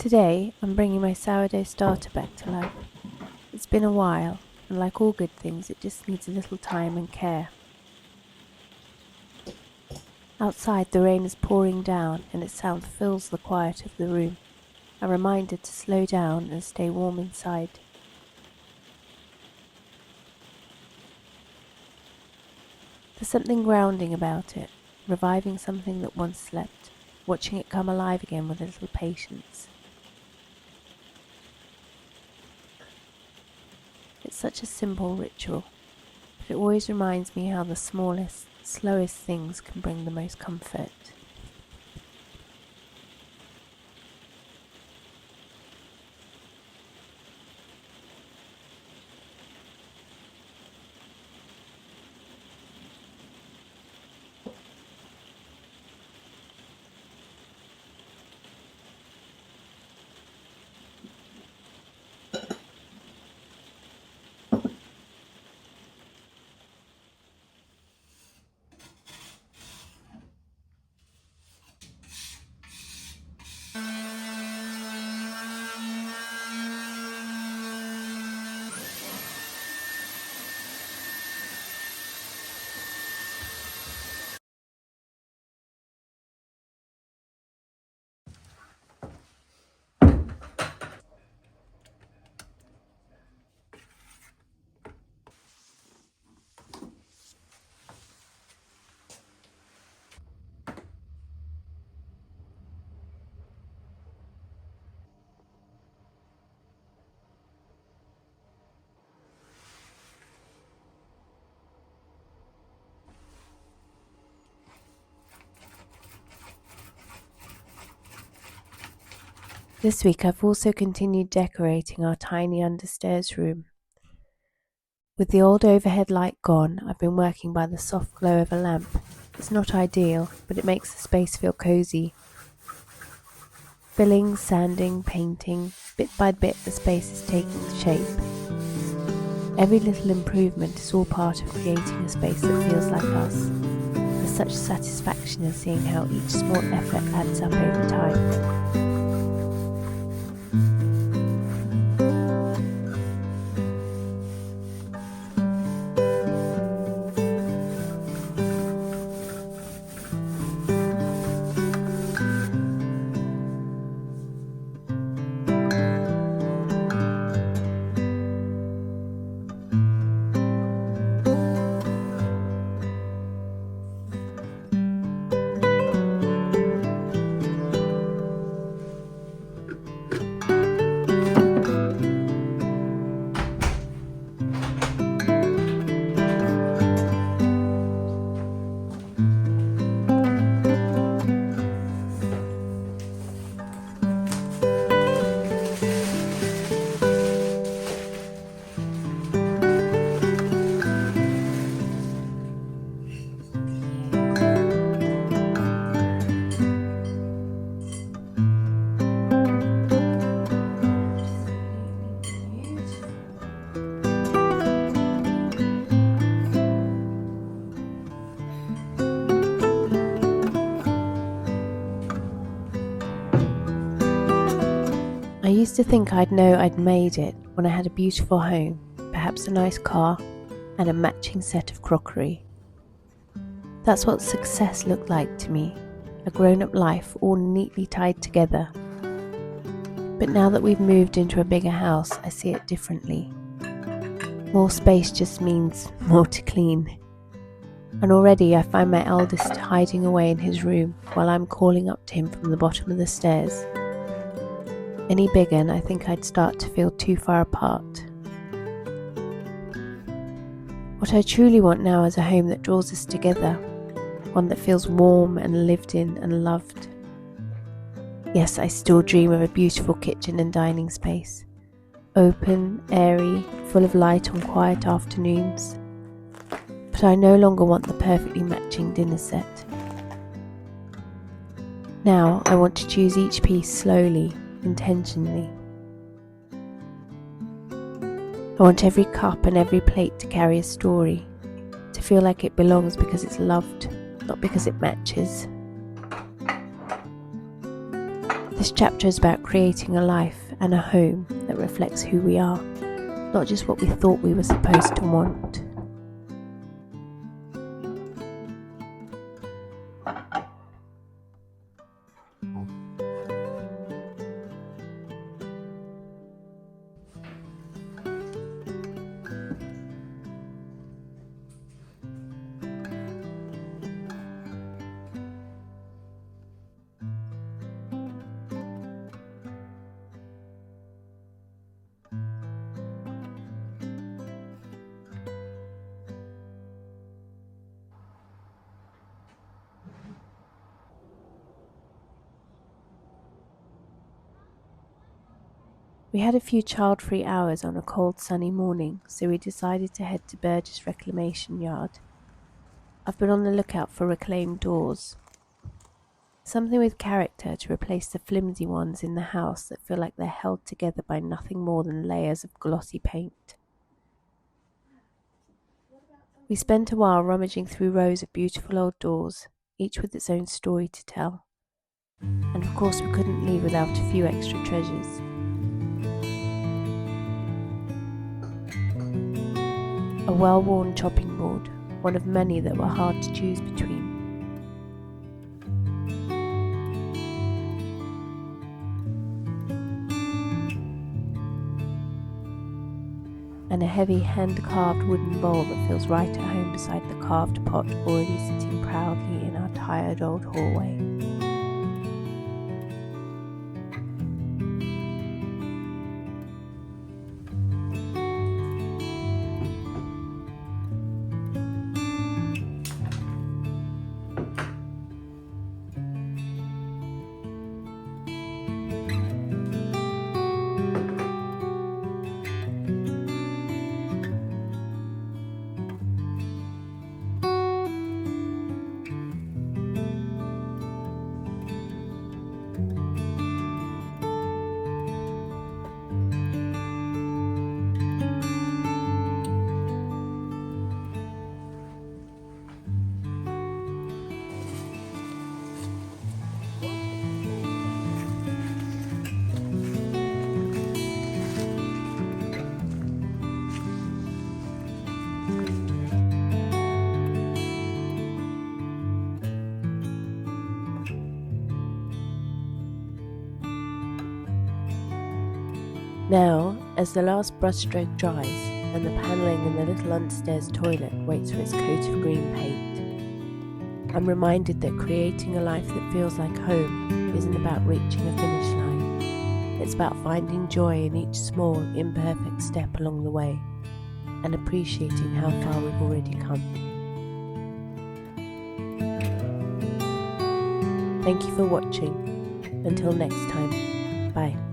Today, I'm bringing my sourdough starter back to life. It's been a while, and like all good things, it just needs a little time and care. Outside, the rain is pouring down, and its sound fills the quiet of the room, a reminder to slow down and stay warm inside. There's something grounding about it, reviving something that once slept, watching it come alive again with a little patience. It's such a simple ritual, but it always reminds me how the smallest, slowest things can bring the most comfort. This week I've also continued decorating our tiny understairs room. With the old overhead light gone, I've been working by the soft glow of a lamp. It's not ideal, but it makes the space feel cosy. Filling, sanding, painting, bit by bit the space is taking shape. Every little improvement is all part of creating a space that feels like us. There's such satisfaction in seeing how each small effort adds up over time. I used to think I'd know I'd made it when I had a beautiful home, perhaps a nice car, and a matching set of crockery. That's what success looked like to me, a grown-up life all neatly tied together. But now that we've moved into a bigger house, I see it differently. More space just means more to clean. And already I find my eldest hiding away in his room while I'm calling up to him from the bottom of the stairs. Any bigger and I think I'd start to feel too far apart. What I truly want now is a home that draws us together, one that feels warm and lived in and loved. Yes, I still dream of a beautiful kitchen and dining space, open, airy, full of light on quiet afternoons. But I no longer want the perfectly matching dinner set. Now I want to choose each piece slowly, intentionally. I want every cup and every plate to carry a story, to feel like it belongs because it's loved, not because it matches. This chapter is about creating a life and a home that reflects who we are, not just what we thought we were supposed to want. We had a few child-free hours on a cold sunny morning, so we decided to head to burgessreclamation. I've been on the lookout for reclaimed doors. Something with character to replace the flimsy ones in the house that feel like they're held together by nothing more than layers of glossy paint. We spent a while rummaging through rows of beautiful old doors, each with its own story to tell. And of course we couldn't leave without a few extra treasures. A well-worn chopping board, one of many that were hard to choose between. And a heavy hand-carved wooden bowl that feels right at home beside the carved pot already sitting proudly in our tired old hallway. Now, as the last brushstroke dries and the panelling in the little understairs toilet waits for its coat of green paint, I'm reminded that creating a life that feels like home isn't about reaching a finish line. It's about finding joy in each small, imperfect step along the way and appreciating how far we've already come. Thank you for watching. Until next time, bye.